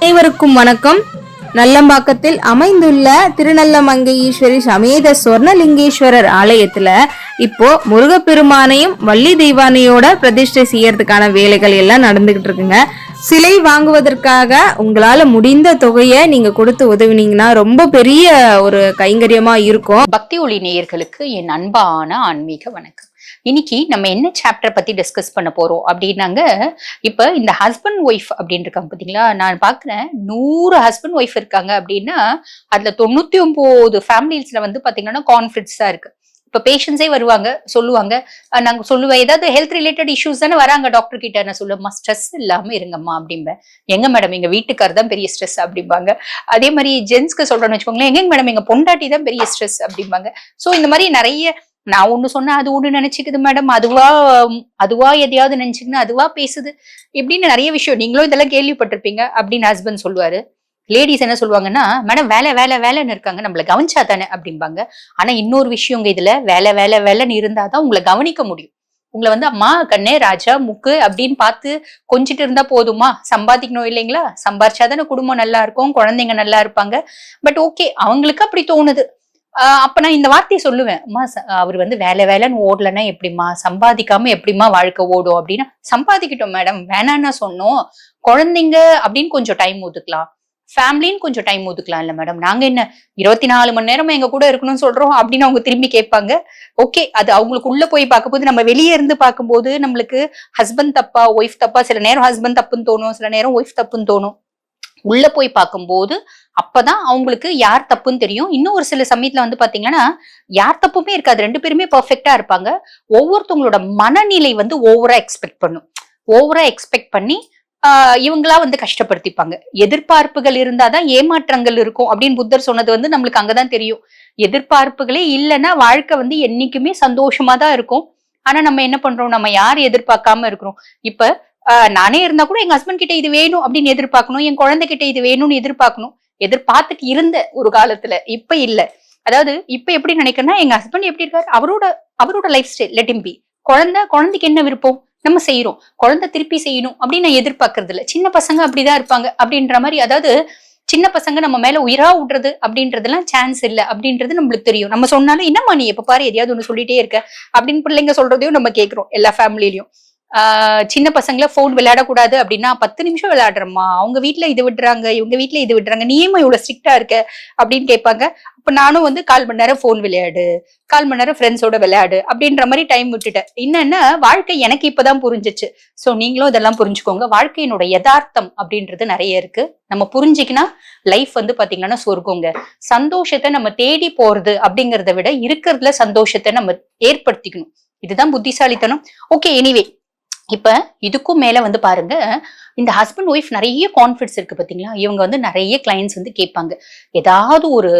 அனைவருக்கும் வணக்கம். நல்லம்பாக்கத்தில் அமைந்துள்ள திருநல்லமங்கை ஈஸ்வரி சமேத சொர்ணலிங்கேஸ்வரர் ஆலயத்துல இப்போ முருகப்பெருமானையும் வள்ளி தெய்வானையோட பிரதிஷ்டை செய்யறதுக்கான வேலைகள் எல்லாம் நடந்துகிட்டு இருக்குங்க. சிலை வாங்குவதற்காக உங்களால முடிந்த தொகையை நீங்க கொடுத்து உதவினீங்கன்னா ரொம்ப பெரிய ஒரு கைங்கரியமா இருக்கும். பக்தி ஒளி நேயர்களுக்கு என் அன்பான ஆன்மீக வணக்கம். இன்னைக்கு நம்ம என்ன சாப்டர் பத்தி டிஸ்கஸ் பண்ண போறோம் அப்படின்னாங்க, இப்ப இந்த ஹஸ்பண்ட் ஒய்ஃப் அப்படின்னு இருக்காங்க பாத்தீங்களா. நான் பாக்குறேன் 100 ஹஸ்பண்ட் ஒய்ஃப் இருக்காங்க அப்படின்னா அதுல 99 ஃபேமிலிஸ்ல வந்து பாத்தீங்கன்னா கான்ஃபிளிக்ட்ஸ் தான் இருக்கு. இப்ப பேஷண்ட்ஸே வருவாங்க, சொல்லுவாங்க, நாங்க சொல்லுவேன் ஏதாவது ஹெல்த் ரிலேட்டட் இஷ்யூஸ் தானே வராங்க டாக்டர் கிட்ட. நான் சொல்லுவேன் ஸ்ட்ரெஸ் இல்லாம இருங்கம்மா அப்படிம்பேன். எங்க மேடம் எங்க வீட்டுக்கார் தான் பெரிய ஸ்ட்ரெஸ் அப்படிம்பாங்க. அதே மாதிரி ஜென்ஸ்க்கு சொல்றேன்னு வச்சுக்கோங்களேன், எங்க மேடம் எங்க பொண்டாட்டி தான் பெரிய ஸ்ட்ரெஸ் அப்படிம்பாங்க. சோ இந்த மாதிரி நிறைய நான் ஒண்ணு சொன்னா அது ஒண்ணு நினைச்சுக்குது மேடம், அதுவா எதையாவது நினைச்சுக்கணும், அதுவா பேசுது இப்படின்னு நிறைய விஷயம் நீங்களும் இதெல்லாம் கேள்விப்பட்டிருப்பீங்க அப்படின்னு ஹஸ்பண்ட் சொல்லுவாரு. லேடிஸ் என்ன சொல்லுவாங்கன்னா, மேடம் வேலை வேலை வேலைன்னு இருக்காங்க, நம்மள கவனிச்சா தானே அப்படிம்பாங்க. ஆனா இன்னொரு விஷயங்க, இதுல வேலை வேலை வேலைன்னு இருந்தாதான் உங்களை கவனிக்க முடியும். உங்களை வந்து அம்மா கண்ணே ராஜா முக்கு அப்படின்னு பார்த்து கொஞ்சிட்டு இருந்தா போதுமா? சம்பாதிக்கணும் இல்லைங்களா? சம்பாரிச்சாதானே குடும்பம் நல்லா இருக்கும், குழந்தைங்க நல்லா இருப்பாங்க. பட் ஓகே, அவங்களுக்கு அப்படி தோணுது. அப்ப நான் இந்த வார்த்தையை சொல்லுவேன், அம்மா அவர் வந்து வேலை வேலைன்னு ஓடலன்னா எப்படிமா, சம்பாதிக்காம எப்படிமா வாழ்க்கை ஓடும் அப்படின்னா, சம்பாதிக்கிட்டோம் மேடம், வேணான்னா சொன்னோம். குழந்தைங்க அப்படின்னு கொஞ்சம் டைம் ஒதுக்கலாம், ஃபேமிலின்னு கொஞ்சம் டைம் ஒதுக்கலாம் இல்ல மேடம். நாங்க என்ன 24 மணி நேரமா எங்க கூட இருக்கணும்னு சொல்றோம் அப்படின்னு அவங்க திரும்பி கேட்பாங்க. ஓகே, அது அவங்களுக்கு உள்ள போய் பார்க்கும்போது, நம்ம வெளியே இருந்து பார்க்கும்போது நம்மளுக்கு ஹஸ்பண்ட் தப்பா ஒய்ஃப் தப்பா, சில நேரம் ஹஸ்பண்ட் தப்புன்னு தோணும், சில நேரம் ஒய்ஃப் தப்புன்னு தோணும். உள்ள போய் பார்க்கும்போது அப்பதான் அவங்களுக்கு யார் தப்புன்னு தெரியும். இன்னும் ஒரு சில சமயத்துல வந்து பாத்தீங்கன்னா யார் தப்புமே இருக்காது, 2 பேருமே பெர்ஃபெக்டா இருப்பாங்க. ஒவ்வொருத்தவங்களோட மனநிலை வந்து ஓவரா எக்ஸ்பெக்ட் பண்ணி இவங்களா வந்து கஷ்டப்படுத்திப்பாங்க. எதிர்பார்ப்புகள் இருந்தாதான் ஏமாற்றங்கள் இருக்கும் அப்படின்னு புத்தர் சொன்னது வந்து நம்மளுக்கு அங்கதான் தெரியும். எதிர்பார்ப்புகளே இல்லைன்னா வாழ்க்கை வந்து என்னைக்குமே சந்தோஷமா தான் இருக்கும். ஆனா நம்ம என்ன பண்றோம், நம்ம யார் எதிர்பார்க்காம இருக்கிறோம். இப்ப நானே இருந்தா கூட எங்க ஹஸ்பண்ட் கிட்ட இது வேணும் அப்படின்னு எதிர்பார்க்கணும், என் குழந்தை கிட்ட இது வேணும்னு எதிர்பார்த்துட்டு இருந்த ஒரு காலத்துல. இப்ப இல்ல. அதாவது இப்ப எப்படி நினைக்கிறேன்னா, எங்க ஹஸ்பண்ட் எப்படி இருக்காரு, அவரோட life style let him B. குழந்தைக்கு என்ன விருப்பம் நம்ம செய்யறோம், குழந்தை திருப்பி செய்யணும் அப்படின்னு நான் எதிர்பார்க்கறது இல்ல. சின்ன பசங்க அப்படிதான் இருப்பாங்க அப்படின்ற மாதிரி. அதாவது சின்ன பசங்க நம்ம மேல உயிரா விடுறது அப்படின்றதுலாம் சான்ஸ் இல்ல அப்படின்றது நம்மளுக்கு தெரியும். நம்ம சொன்னாலும் என்னம்மா நீ எப்ப பாரு எதையாவது ஒண்ணு சொல்லிட்டே இருக்க அப்படின்னு பிள்ளைங்க சொல்றதையும் நம்ம கேட்கிறோம் எல்லா ஃபேமிலிலயும். சின்ன பசங்களை போன் விளையாடக்கூடாது அப்படின்னா 10 நிமிஷம் விளையாடுறோம்மா, அவங்க வீட்டுல இது விடுறாங்க, இவங்க வீட்டுல இது விடுறாங்க, நீ ஏமா இவ்வளவு ஸ்ட்ரிக்டா இருக்க அப்படின்னு கேட்பாங்க. அப்ப நானும் வந்து 1/4 மணி நேரம் போன் விளையாடு, 1/4 மணி நேரம் ஃப்ரெண்ட்ஸோட விளையாடு அப்படின்ற மாதிரி டைம் விட்டுட்டேன். என்னன்னா வாழ்க்கை எனக்கு இப்பதான் புரிஞ்சிச்சு. சோ நீங்களும் இதெல்லாம் புரிஞ்சுக்கோங்க. வாழ்க்கையினோட யதார்த்தம் அப்படின்றது நிறைய இருக்கு. நம்ம புரிஞ்சுக்கினா லைஃப் வந்து பாத்தீங்கன்னா சொர்க்கங்க. சந்தோஷத்தை நம்ம தேடி போறது அப்படிங்கறத விட இருக்கிறதுல சந்தோஷத்தை நம்ம ஏற்படுத்திக்கணும். இதுதான் புத்திசாலித்தனம். ஓகே, எனிவே இப்ப இதுக்கும் மேல வந்து பாருங்க, இந்த ஹஸ்பண்ட் ஒய்ஃப் நிறைய கான்ஃபிளிக்ட்ஸ் இருக்கு பாத்தீங்களா. இவங்க வந்து நிறைய கிளைண்ட்ஸ் வந்து கேட்பாங்க, ஏதாவது ஒரு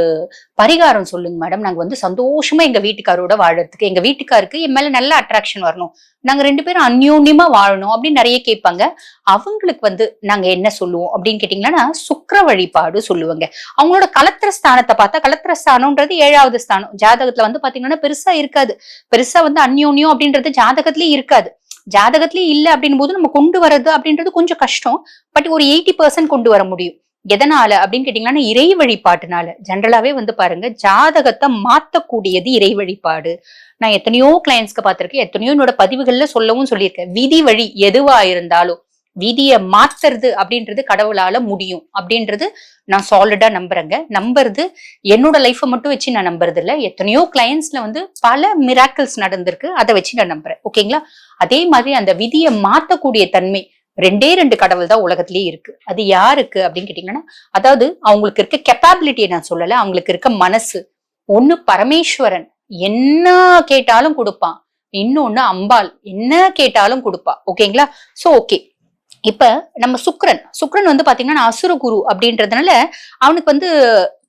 பரிகாரம் சொல்லுங்க மேடம், நாங்க வந்து சந்தோஷமா எங்க வீட்டுக்காரோட வாழறதுக்கு, எங்க வீட்டுக்காருக்கு என் மேல நல்ல அட்ராக்ஷன் வரணும், நாங்க 2 பேரும் அந்யோன்யமா வாழணும் அப்படின்னு நிறைய கேட்பாங்க. அவங்களுக்கு வந்து நாங்க என்ன சொல்லுவோம் அப்படின்னு கேட்டீங்கன்னா, சுக்கிர வழிபாடு சொல்லுவாங்க. அவங்களோட கலத்திர ஸ்தானத்தை பார்த்தா, கலத்திர ஸ்தானம்ன்றது 7வது ஸ்தானம். ஜாதகத்துல வந்து பாத்தீங்கன்னா பெருசா இருக்காது. பெருசா வந்து அந்யோன்யம் அப்படின்றது ஜாதகத்திலேயே இருக்காது. ஜாதகத்திலேயே இல்ல அப்படின் போது நம்ம கொண்டு வர்றது அப்படின்றது கொஞ்சம் கஷ்டம். பட் ஒரு 80% கொண்டு வர முடியும். எதனால அப்படின்னு கேட்டீங்கன்னா, இறை வழிபாட்டுனால. ஜென்ரலாவே வந்து பாருங்க, ஜாதகத்தை மாத்தக்கூடியது இறை வழிபாடு. நான் எத்தனையோ கிளைண்ட்ஸ்க்கு பார்த்திருக்கேன், எத்தனையோ என்னோட பதிவுகள்ல சொல்லவும் சொல்லியிருக்கேன். விதி வழி எதுவா இருந்தாலும் விதியை மாத்துறது அப்படின்றது கடவுளால முடியும் அப்படின்றது நான் சாலிடா நம்புறது. என்னோட லைஃபை மட்டும் வச்சு நான் நம்புறது இல்ல. எத்தனையோ கிளைண்ட்ஸ்ல வந்து பல மிராக்கிள்ஸ் நடந்திருக்கு, அதை வச்சு நான் நம்புறேன். ஓகேங்களா. அதே மாதிரி அந்த விதியை மாத்தக்கூடிய தன்மை 2 கடவுள் தான் உலகத்திலேயே இருக்கு. அது யாருக்கு அப்படின்னு கேட்டீங்கன்னா, அதாவது அவங்களுக்கு இருக்க கெப்பாபிலிட்டியை நான் சொல்லல, அவங்களுக்கு இருக்க மனசு. ஒண்ணு பரமேஸ்வரன் என்ன கேட்டாலும் கொடுப்பான், இன்னொன்னு அம்பாள் என்ன கேட்டாலும் கொடுப்பா. ஓகேங்களா. சோ ஓகே, இப்ப நம்ம சுக்கிரன் வந்து பாத்தீங்கன்னா அசுர குரு அப்படின்றதுனால அவனுக்கு வந்து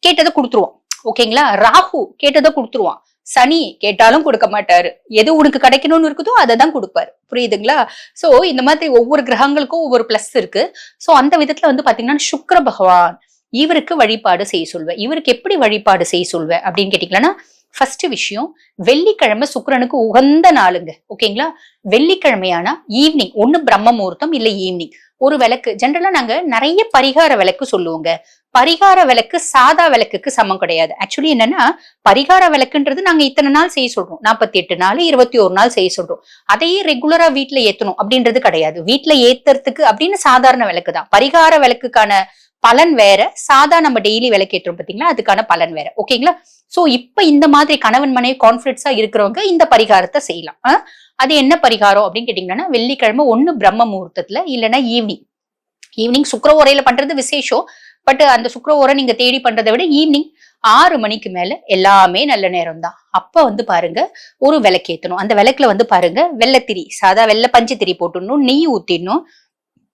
கேட்டதை கொடுத்துருவான். ஓகேங்களா. ராகு கேட்டதை கொடுத்துருவான். சனி கேட்டாலும் கொடுக்க மாட்டாரு. எது உனக்கு கிடைக்கணும்னு இருக்குதோ அதை தான் கொடுப்பாரு. புரியுதுங்களா. சோ இந்த மாதிரி ஒவ்வொரு கிரகங்களுக்கும் ஒவ்வொரு பிளஸ் இருக்கு. சோ அந்த விதத்துல வந்து பாத்தீங்கன்னா சுக்கிர பகவான் இவருக்கு வழிபாடு செய்ய சொல்வேன். இவருக்கு எப்படி வழிபாடு செய்ய சொல்வேன் அப்படின்னு கேட்டீங்கன்னா, ஃபர்ஸ்ட் விஷயம், வெள்ளிக்கிழமை சுக்கிரனுக்கு உகந்த நாளுங்க. ஓகேங்களா. வெள்ளிக்கிழமையானா ஈவினிங், ஒண்ணு பிரம்ம முகூர்த்தம் இல்ல ஈவினிங் ஒரு விளக்கு ஜென்ரலா நாங்க நிறைய பரிகார விளக்கு சொல்லுவோங்க. பரிகார விளக்கு சாதா விளக்குக்கு சமம் கிடையாது. ஆக்சுவலி என்னன்னா, பரிகார விளக்குன்றது நாங்க இத்தனை நாள் செய்ய சொல்றோம். 48 நாள் 21 நாள் செய்ய சொல்றோம். அதையே ரெகுலரா வீட்டுல ஏத்தணும் அப்படின்றது கிடையாது. வீட்டுல ஏத்துறதுக்கு அப்படின்னு சாதாரண விளக்கு தான். பரிகார விளக்குக்கான பலன் வேற, சாதா நம்ம டெய்லி விளக்கேற்றோம் பாத்தீங்களா, அதுக்கான பலன் வேற. ஓகேங்களா? சோ இப்ப இந்த மாதிரி கணவன் மனைவி கான்ஃபிளிக்ஸா இருக்கிறவங்க இந்த பரிகாரத்தை செய்யலாம். அது என்ன பரிகாரம் அப்படின்னு கேட்டீங்கன்னா, வெள்ளிக்கிழமை ஒண்ணு பிரம்ம முகூர்த்தத்துல, இல்லைன்னா ஈவினிங் சுக்கிர ஓரையில பண்றது விசேஷம். பட் அந்த சுக்கிர ஓரை நீங்க தேடி பண்றதை விட ஈவினிங் 6 மணிக்கு மேல எல்லாமே நல்ல நேரம் தான். அப்ப வந்து பாருங்க, ஒரு விளக்கேத்தணும். அந்த விளக்குல வந்து பாருங்க, வெள்ளத்திரி, சாதா வெள்ளை பஞ்சு திரி போட்டுடணும், நெய் ஊத்திடணும்.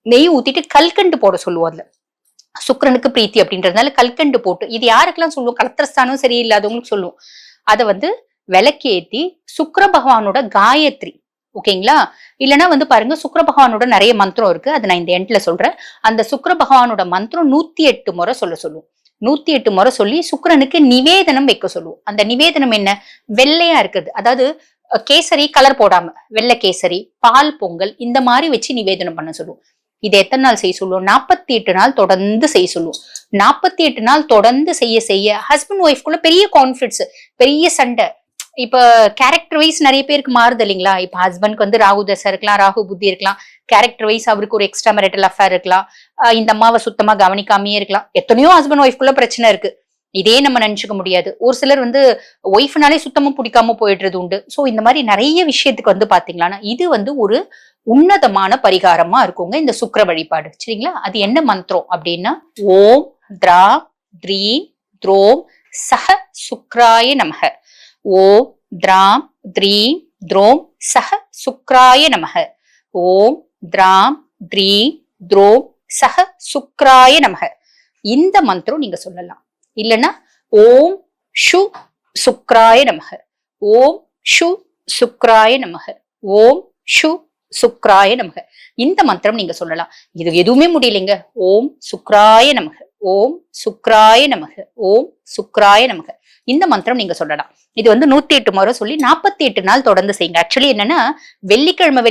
நெய் ஊத்திட்டு கல்கண்டு போட சொல்லுவோம். அதுல சுக்கிரனுக்கு பிரீத்தி அப்படின்றதுனால கல்கண்டு போட்டு, இது யாருக்கெல்லாம் சொல்லுவோம், கலத்திரஸ்தானம் சரியில்லாதவங்களுக்கு சொல்லுவோம். அதை வந்து விளக்கேத்தி சுக்கிர பகவானோட காயத்ரி, ஓகேங்களா, இல்லைன்னா வந்து பாருங்க சுக்கிர பகவானோட நிறைய மந்திரம் இருக்கு, அது நான் இந்த எண்ட்ல சொல்றேன். அந்த சுக்கிர பகவானோட மந்திரம் 108 முறை சொல்லுவோம். 108 முறை சொல்லி சுக்கிரனுக்கு நிவேதனம் வைக்க சொல்லுவோம். அந்த நிவேதனம் என்ன, வெள்ளையா இருக்குது, அதாவது கேசரி கலர் போடாம வெள்ளை கேசரி, பால் பொங்கல் இந்த மாதிரி வச்சு நிவேதனம் பண்ண சொல்லுவோம். இது எத்தனை நாள் செய்ய சொல்லுவோம், 48 நாள் தொடர்ந்து செய்ய சொல்லுவோம். 48 நாள் தொடர்ந்து செய்ய செய்ய ஹஸ்பண்ட் ஒய்ஃப்குள்ள பெரிய கான்ஃபிளிக்ஸ், பெரிய சண்டை. இப்ப கேரக்டர் வைஸ் நிறைய பேருக்கு மாறுது இல்லைங்களா. இப்ப ஹஸ்பண்ட்க்கு வந்து ராகு தசை இருக்கலாம், ராகு புத்தி இருக்கலாம், கேரக்டர் வைஸ் அவருக்கு ஒரு எக்ஸ்ட்ரா மேரிட்டல் அஃபேர் இருக்கலாம், இந்த அம்மாவை சுத்தமா கவனிக்காமையே இருக்கலாம். எத்தனையோ ஹஸ்பண்ட் ஒய்ஃப்குள்ள பிரச்சனை இருக்கு. இதே நம்ம நினைச்சுக்க முடியாது. ஒரு சிலர் வந்து ஒய்ஃப்னாலே சுத்தமா பிடிக்காம போயிடுறது உண்டு. சோ இந்த மாதிரி நிறைய விஷயத்துக்கு வந்து பாத்தீங்களா, இது வந்து ஒரு உன்னதமான பரிகாரமா இருக்குங்க இந்த சுக்கிர வழிபாடு. சரிங்களா? அது என்ன மந்திரம் அப்படின்னா, ஓம் திரா த்ரீம் த்ரோம் சஹ சுக்ராய நமக. ஓம் திராம் த்ரீம் த்ரோம் சஹ சுக்ராய நமக. ஓம் திராம் த்ரீம் த்ரோம் சஹ சுக்ராய நமக. இந்த மந்திரம் நீங்க சொல்லலாம். இல்லைன்னா ஓம் ஷு சுக்ராய நமக. ஓம் ஷு சுக்ராய நமக. ஓம் ஷு சுக்ராய நமக. இந்த மந்திரம் நீங்க சொல்லலாம். இது எதுவுமே முடியலைங்க, ஓம் சுக்ராய நமக, ஓம் சுக்ராய நமக, ஓம் சுக்ராய நமக. இந்த மந்திரம் நீங்க சொல்லலாம். இது வந்து 108 முறை சொல்லி 48 நாள் தொடர்ந்து செய்யுங்க. ஆக்சுவலி என்னன்னா, வெள்ளிக்கிழமை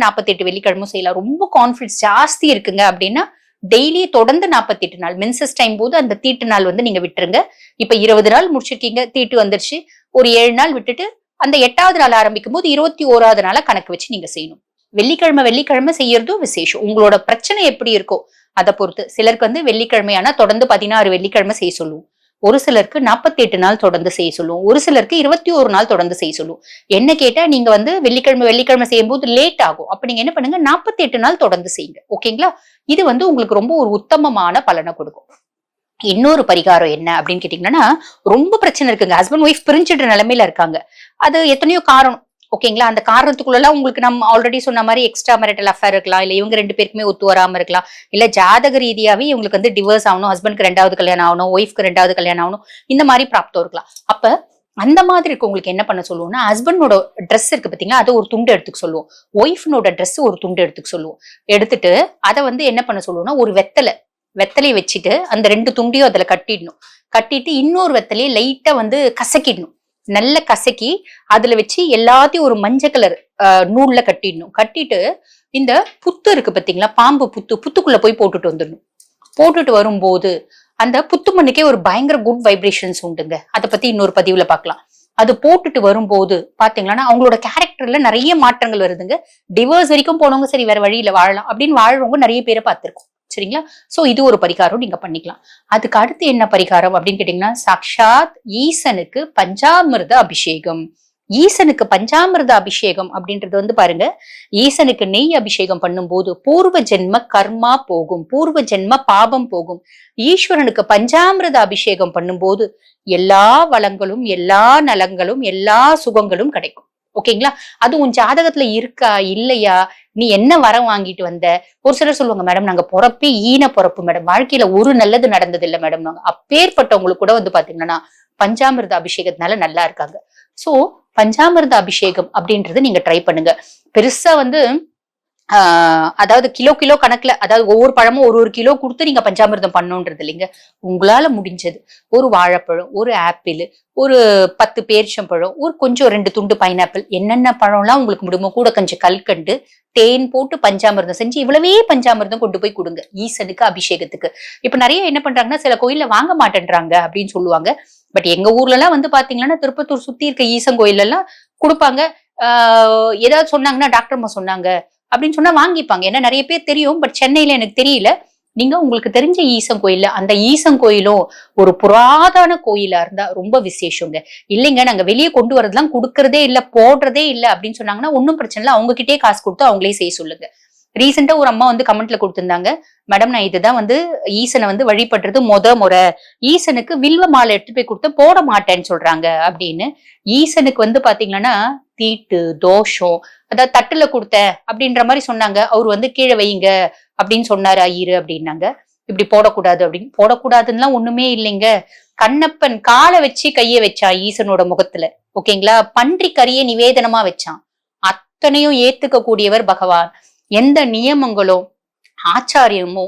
48 வெள்ளிக்கிழமை செய்யலாம். ரொம்ப கான்ஃபிடன்ஸ் ஜாஸ்தி இருக்குங்க அப்படின்னா டெய்லி தொடர்ந்து 48 நாள் மென்சஸ் டைம் போது அந்த தீட்டு நாள் வந்து நீங்க விட்டுருங்க. இப்ப 20 நாள் முடிச்சிருக்கீங்க, தீட்டு வந்துருச்சு, ஒரு 7 நாள் விட்டுட்டு அந்த 8வது நாள் ஆரம்பிக்கும் போது 21வது நாளா கணக்கு வச்சு நீங்க செய்யணும். வெள்ளிக்கிழமை செய்யறதும் விசேஷம். உங்களோட பிரச்சனை எப்படி இருக்கோ அதை பொறுத்து. சிலருக்கு வந்து வெள்ளிக்கிழமையானா தொடர்ந்து 16 வெள்ளிக்கிழமை செய்ய சொல்லுவோம். ஒரு சிலருக்கு 48 நாள் தொடர்ந்து செய்ய சொல்லுவோம். ஒரு சிலருக்கு 21 நாள் தொடர்ந்து செய்ய சொல்லுவோம். என்ன கேட்டா, நீங்க வந்து வெள்ளிக்கிழமை செய்யும் போது லேட் ஆகும். அப்ப நீங்க என்ன பண்ணுங்க, 48 நாள் தொடர்ந்து செய்யுங்க. ஓகேங்களா? இது வந்து உங்களுக்கு ரொம்ப ஒரு உத்தமமான பலனை கொடுக்கும். இன்னொரு பரிகாரம் என்ன அப்படின்னு கேட்டீங்கன்னா, ரொம்ப பிரச்சனை இருக்குங்க. ஹஸ்பண்ட் ஒய்ஃப் பிரிஞ்சிடுற நிலைமையில இருக்காங்க. அது எத்தனையோ காரணம். ஓகேங்களா? அந்த காரணத்துக்குள்ள உங்களுக்கு நம்ம ஆல்ரெடி சொன்ன மாதிரி எக்ஸ்ட்ரா மேரிட்டல் அஃபேர் இருக்கலாம், இல்ல இவங்க 2 பேருக்குமே ஒத்து வராம இருக்கலாம், இல்ல ஜாதக ரீதியாவே இவங்களுக்கு வந்து டிவோர்ஸ் ஆகணும், ஹஸ்பண்ட்க்கு 2வது கல்யாணம் ஆகணும், ஒய்ஃப்க்கு 2வது கல்யாணம் ஆகணும், இந்த மாதிரி பிராப்தம் இருக்கலாம். அப்ப அந்த மாதிரி இருக்கு. உங்களுக்கு என்ன பண்ண சொல்லுவோம்னா, ஹஸ்பண்டோட ட்ரெஸ் இருக்கு பாத்தீங்களா, அது ஒரு துண்டு எடுத்துக்க சொல்லுவோம். ஒய்ஃப்னோட ட்ரெஸ் ஒரு துண்டு எடுத்துக்க சொல்லுவோம். எடுத்துட்டு அதை வந்து என்ன பண்ண சொல்லுவோம்னா, ஒரு வெத்தலையை வச்சுட்டு அந்த 2 துண்டையும் அதுல கட்டிடணும். கட்டிட்டு இன்னொரு வெத்தலையை லைட்டா வந்து கசக்கிடணும். நல்ல கசக்கி அதுல வச்சு எல்லாத்தையும் ஒரு மஞ்சள் கலர் நூல்ல கட்டிடணும். கட்டிட்டு இந்த புத்து இருக்கு பாத்தீங்களா, பாம்பு புத்துக்குள்ள போய் போட்டுட்டு வந்துடணும். போட்டுட்டு வரும்போது அந்த புத்து மண்ணுக்கே ஒரு பயங்கர குட் வைப்ரேஷன்ஸ் உண்டுங்க. அதை பத்தி இன்னொரு பதிவுல பாக்கலாம். அது போட்டுட்டு வரும்போது பாத்தீங்கன்னா அவங்களோட கேரக்டர்ல நிறைய மாற்றங்கள் வருதுங்க. டிவோர்ஸ் வரைக்கும் போனவங்க சரி வேற வழியில வாழலாம் அப்படின்னு வாழ்றவங்க நிறைய பேரை பார்த்திருக்கோம். சரிங்களா? சோ இது ஒரு பரிகாரம் நீங்க பண்ணிக்கலாம். அதுக்கு அடுத்து என்ன பரிகாரம் அப்படின்னு கேட்டீங்கன்னா, சாக்ஷாத் ஈசனுக்கு பஞ்சாமிர்த அபிஷேகம். ஈசனுக்கு பஞ்சாமிர்த அபிஷேகம் அப்படின்றது வந்து பாருங்க, ஈசனுக்கு நெய் அபிஷேகம் பண்ணும்போது பூர்வ ஜென்ம கர்மா போகும், பூர்வ ஜென்ம பாபம் போகும். ஈஸ்வரனுக்கு பஞ்சாமிர்த அபிஷேகம் பண்ணும்போது எல்லா வளங்களும், எல்லா நலங்களும், எல்லா சுகங்களும் கிடைக்கும். ஓகேங்களா? அது உன் ஜாதகத்துல இருக்கா இல்லையா, நீ என்ன வரம் வாங்கிட்டு வந்த. ஒரு சிலர் சொல்லுவாங்க, மேடம் நாங்க பொறப்பே ஈன பொறப்பு மேடம், வாழ்க்கையில ஒரு நல்லது நடந்தது இல்லை மேடம். அப்பேற்பட்டவங்களுக்கு கூட வந்து பாத்தீங்கன்னா பஞ்சாமிர்த அபிஷேகத்தினால நல்லா இருக்காங்க. சோ பஞ்சாமிர்த அபிஷேகம் அப்படின்றது நீங்க ட்ரை பண்ணுங்க. பெருசா வந்து அதாவது கிலோ கணக்குல, அதாவது ஒவ்வொரு பழமும் ஒரு கிலோ கொடுத்து நீங்க பஞ்சாமிர்தம் பண்ணணுன்றது இல்லைங்க. உங்களால முடிஞ்சது ஒரு வாழைப்பழம், ஒரு ஆப்பிள், ஒரு 10 பேரிச்சம்பழம், ஒரு கொஞ்சம் 2 துண்டு பைனாப்பிள், என்னென்ன பழம்லாம் உங்களுக்கு முடியுமோ, கூட கொஞ்சம் கல்கண்டு, தேன் போட்டு பஞ்சாமிர்தம் செஞ்சு இவ்வளவே பஞ்சாமிர்தம் கொண்டு போய் கொடுங்க ஈசனுக்கு அபிஷேகத்துக்கு. இப்ப நிறைய என்ன பண்றாங்கன்னா, சில கோயில்ல வாங்க மாட்டேன்றாங்க அப்படின்னு சொல்லுவாங்க. பட் எங்க ஊர்ல எல்லாம் வந்து பாத்தீங்கன்னா, திருப்பத்தூர் சுத்தி இருக்க ஈசன் கோயில் எல்லாம் கொடுப்பாங்க. ஏதாவது சொன்னாங்கன்னா, டாக்டர் அம்மா சொன்னாங்க அப்படின்னு சொன்னா வாங்கிப்பாங்க. ஏன்னா நிறைய பேர் தெரியும். பட் சென்னையில எனக்கு தெரியல. நீங்க உங்களுக்கு தெரிஞ்ச ஈசன் கோயில்ல, அந்த ஈசன் கோயிலும் ஒரு புராதன கோயிலா இருந்தா ரொம்ப விசேஷங்க. இல்லைங்க நாங்க வெளியே கொண்டு வரதெல்லாம் கொடுக்கறதே இல்ல, போடுறதே இல்ல அப்படின்னு சொன்னாங்கன்னா ஒன்னும் பிரச்சனை இல்லை. அவங்க கிட்டே காசு கொடுத்து அவங்களே செய்ய சொல்லுங்க. ரீசெண்டா ஒரு அம்மா வந்து கமெண்ட்ல கொடுத்திருந்தாங்க, மேடம் நான் இதுதான் வந்து ஈசனை வந்து வழிபடுறது முறை, ஈசனுக்கு வில்வ மாலை எடுத்து போய் கொடுத்து போட மாட்டேன்னு சொல்றாங்க அப்படின்னு. ஈசனுக்கு வந்து பாத்தீங்கன்னா தீட்டு தோஷம், அதாவது தட்டுல கொடுத்தேன் அப்படின்ற மாதிரி சொன்னாங்க. அவர் வந்து கீழே வைங்க அப்படின்னு சொன்னாரு ஐயரு அப்படின்னாங்க. இப்படி போடக்கூடாது அப்படின்னு. போடக்கூடாதுன்னா ஒண்ணுமே இல்லைங்க. கண்ணப்பன் காலை வச்சு கைய வச்சான் ஈசனோட முகத்துல, ஓகேங்களா. பன்றி கறியை நிவேதனமா வச்சான். அத்தனையும் ஏத்துக்க கூடியவர் பகவான். எந்த நியமங்களோ ஆச்சாரியமோ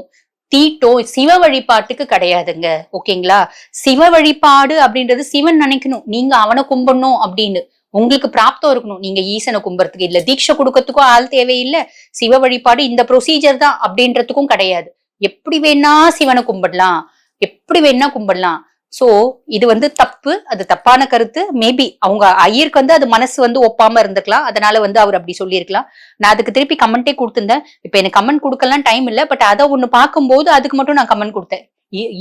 தீட்டோ சிவ வழிபாட்டுக்கு கிடையாதுங்க, ஓகேங்களா. சிவ வழிபாடு அப்படின்றது சிவன் நினைக்கணும், நீங்க அவனை கும்பிடணும் அப்படின்னு உங்களுக்கு பிராப்தம் இருக்கணும். நீங்க ஈசனை கும்புறதுக்கு இல்ல, தீட்சை கொடுக்கறதுக்கும் ஆள் தேவையில்லை. சிவ வழிபாடு இந்த ப்ரொசீஜர் தான் அப்படின்றதுக்கும் கிடையாது. எப்படி வேணா சிவனை கும்பிடலாம், எப்படி வேணா கும்பிடலாம். சோ இது வந்து தப்பு, அது தப்பான கருத்து. மேபி அவங்க ஐயருக்கு வந்து அது மனசு வந்து ஒப்பாம இருந்துக்கலாம், அதனால வந்து அவர் அப்படி சொல்லியிருக்கலாம். நான் அதுக்கு திருப்பி கமெண்டே கொடுத்திருந்தேன். இப்ப எனக்கு கமெண்ட் கொடுக்கலாம் டைம் இல்ல. பட் அதை ஒண்ணு பார்க்கும்போது அதுக்கு மட்டும் நான் கமெண்ட் கொடுத்தேன்.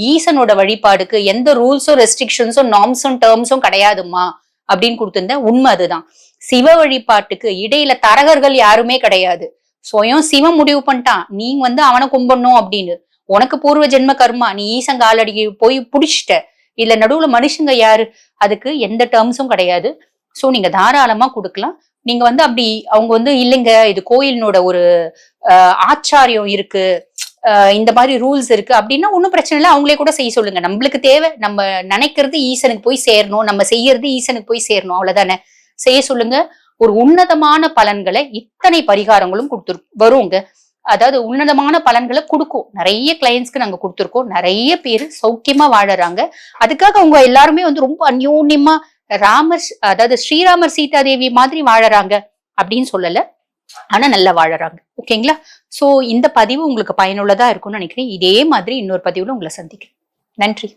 ஈசனோட வழிபாடுக்கு எந்த ரூல்ஸும் ரெஸ்ட்ரிக்ஷன்ஸும் நார்ம்ஸும் டேர்ம்ஸும் கிடையாதுமா அப்படின்னு கொடுத்திருந்தேன். உண்மை அதுதான். சிவ வழிபாட்டுக்கு இடையில தரகர்கள் யாருமே கிடையாது. சுயம் சிவன் முடிவு பண்ணிட்டான் நீங்க வந்து அவனை கும்பிடணும் அப்படின்னு. உனக்கு பூர்வ ஜென்ம கர்மா, நீ ஈசன் காலடிக்கு போய் புடிச்சிட்ட. இல்ல நடுவுல மனுஷங்க யாரு, அதுக்கு எந்த டேர்ம்ஸும் கிடையாது. சோ நீங்க தாராளமா கொடுக்கலாம். நீங்க வந்து அப்படி அவங்க வந்து இல்லைங்க இது கோயிலினோட ஒரு ஆச்சாரியம் இருக்கு, இந்த மாதிரி ரூல்ஸ் இருக்கு அப்படின்னா ஒன்னும் பிரச்சனை இல்லை. அவங்களே கூட செய்ய சொல்லுங்க. நம்மளுக்கு தேவை, நம்ம நினைக்கிறது ஈசனுக்கு போய் சேரணும், நம்ம செய்யறது ஈசனுக்கு போய் சேரணும், அவ்வளவுதானே. செய்ய சொல்லுங்க. ஒரு உன்னதமான பலன்களை இத்தனை பரிகாரங்களும் வருங்க. அதாவது உன்னதமான பலன்களை கொடுக்கும். நிறைய கிளையன்ஸ்க்கு நாங்க கொடுத்துருக்கோம். நிறைய பேர் சௌக்கியமா வாழறாங்க. அதுக்காக அவங்க எல்லாருமே வந்து ரொம்ப அந்யோன்யமா அதாவது ஸ்ரீராமர் சீதாதேவி மாதிரி வாழறாங்க அப்படின்னு சொல்லல, ஆனா நல்லா வாழறாங்க, ஓகேங்களா. சோ இந்த பதிவு உங்களுக்கு பயனுள்ளதா இருக்கும்னு நினைக்கிறேன். இதே மாதிரி இன்னொரு பதிவுல உங்களை சந்திக்கிறேன். நன்றி.